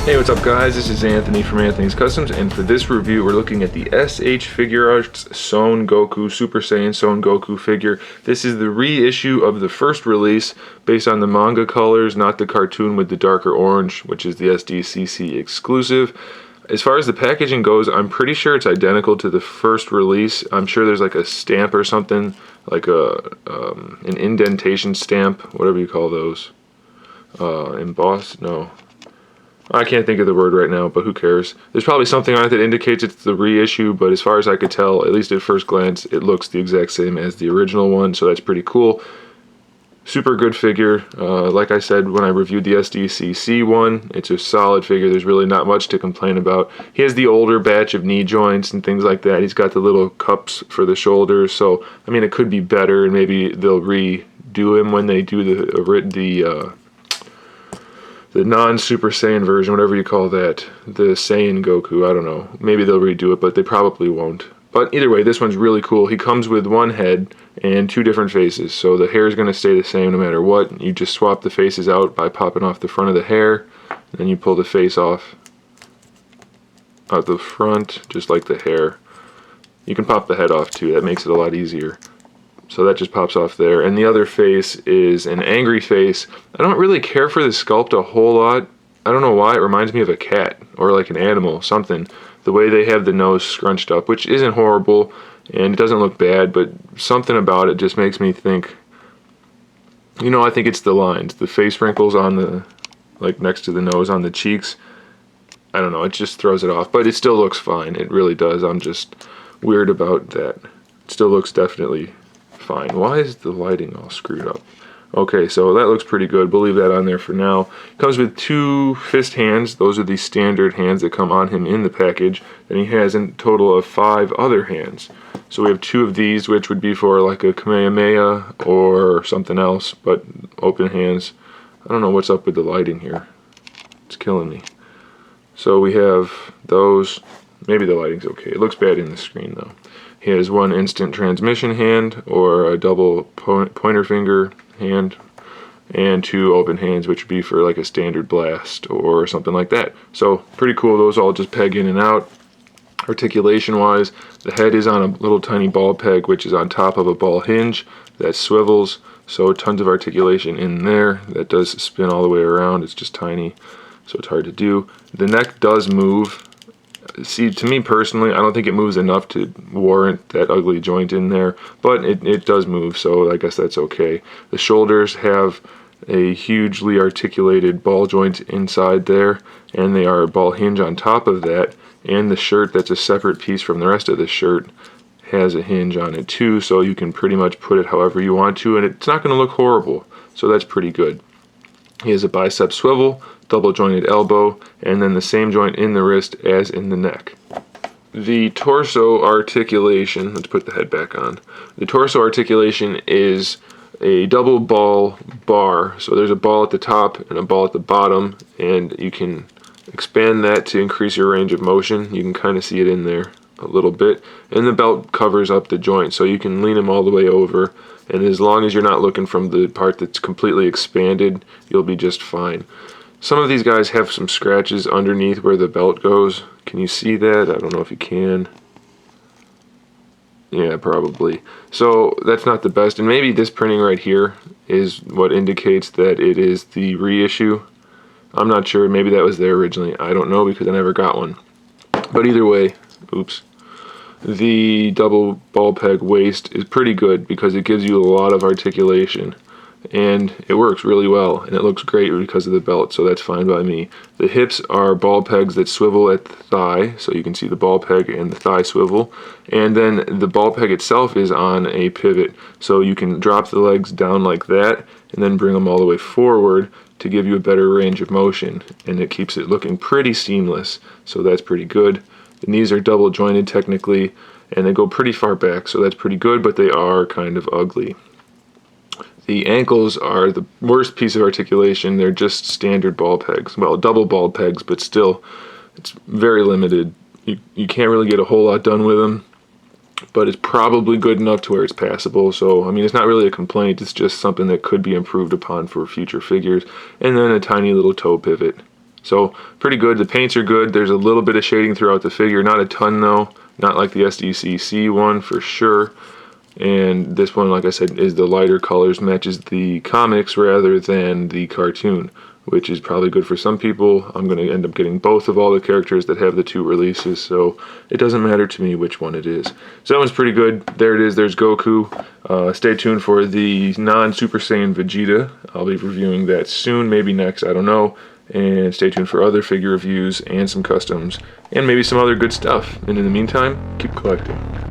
Hey, what's up guys? This is Anthony from Anthony's Customs, and for this review we're looking at the SH Figuarts Son Goku Super Saiyan Son Goku figure. This is the reissue of the first release based on the manga colors, not the cartoon with the darker orange, which is the SDCC exclusive. As far as the packaging goes, I'm pretty sure it's identical to the first release. I'm sure there's like a stamp or something, like an indentation stamp, whatever you call those. Embossed? No. I can't think of the word right now, but who cares? There's probably something on it that indicates it's the reissue, but as far as I could tell, at least at first glance, it looks the exact same as the original one, so that's pretty cool. Super good figure. Like I said when I reviewed the SDCC one, it's a solid figure. There's really not much to complain about. He has the older batch of knee joints and things like that. He's got the little cups for the shoulders, so I mean it could be better, and maybe they'll redo him when they do the non-Super Saiyan version, whatever you call that, the Saiyan Goku, I don't know. Maybe they'll redo it, but they probably won't. But either way, this one's really cool. He comes with one head and two different faces, so the hair is going to stay the same no matter what. You just swap the faces out by popping off the front of the hair, and then you pull the face off out the front, just like the hair. You can pop the head off too, that makes it a lot easier. So that just pops off there. And the other face is an angry face. I don't really care for the sculpt a whole lot. I don't know why. It reminds me of a cat or like an animal, something. The way they have the nose scrunched up, which isn't horrible and it doesn't look bad, but something about it just makes me think, you know, I think it's the lines, the face wrinkles on the, like next to the nose on the cheeks. I don't know, it just throws it off, but it still looks fine. It really does. I'm just weird about that. It still looks definitely fine. Why is the lighting all screwed up? Okay, so that looks pretty good. We'll leave that on there for now. Comes with two fist hands. Those are the standard hands that come on him in the package. Then he has a total of 5 other hands. So we have 2 of these, which would be for like a Kamehameha or something else, but open hands. I don't know what's up with the lighting here. It's killing me. So we have those. Maybe the lighting's okay. It looks bad in the screen though. He has 1 instant transmission hand or a double pointer finger hand, and 2 open hands, which would be for like a standard blast or something like that. So pretty cool. Those all just peg in and out. Articulation wise, the head is on a little tiny ball peg, which is on top of a ball hinge that swivels, so tons of articulation in there. That does spin all the way around. It's just tiny, so it's hard to do. The neck does move. See, to me personally, I don't think it moves enough to warrant that ugly joint in there, but it does move, so I guess that's okay. The shoulders have a hugely articulated ball joint inside there, and they are a ball hinge on top of that, and the shirt, that's a separate piece from the rest of the shirt, has a hinge on it too, so you can pretty much put it however you want to, and it's not going to look horrible, so that's pretty good. He has a bicep swivel, double jointed elbow, and then the same joint in the wrist as in the neck. The torso articulation, let's put the head back on. The torso articulation is a double ball bar. So there's a ball at the top and a ball at the bottom, and you can expand that to increase your range of motion. You can kind of see it in there a little bit. And the belt covers up the joint, so you can lean them all the way over. And as long as you're not looking from the part that's completely expanded, you'll be just fine. Some of these guys have some scratches underneath where the belt goes. Can you see that? I don't know if you can. Yeah, probably. So that's not the best. And maybe this printing right here is what indicates that it is the reissue. I'm not sure. Maybe that was there originally. I don't know because I never got one. But either way, oops. The double ball peg waist is pretty good because it gives you a lot of articulation. And it works really well, and it looks great because of the belt, so that's fine by me. The hips are ball pegs that swivel at the thigh, so you can see the ball peg and the thigh swivel. And then the ball peg itself is on a pivot, so you can drop the legs down like that and then bring them all the way forward to give you a better range of motion, and it keeps it looking pretty seamless, so that's pretty good. The knees are double jointed technically, and they go pretty far back, so that's pretty good, but they are kind of ugly. The ankles are the worst piece of articulation. They're just standard ball pegs. Well, double ball pegs, but still, it's very limited. You can't really get a whole lot done with them, but it's probably good enough to where it's passable. So, I mean, it's not really a complaint. It's just something that could be improved upon for future figures. And then a tiny little toe pivot. So pretty good. The paints are good. There's a little bit of shading throughout the figure, not a ton though, not like the SDCC one for sure. And this one, like I said, is the lighter colors, matches the comics rather than the cartoon, which is probably good for some people. I'm going to end up getting both of all the characters that have the 2 releases, so it doesn't matter to me which one it is. So that one's pretty good. There it is. There's Goku. Stay tuned for the non-Super Saiyan Vegeta. I'll be reviewing that soon, maybe next, I don't know. And stay tuned for other figure reviews and some customs, and maybe some other good stuff. And in the meantime, keep collecting.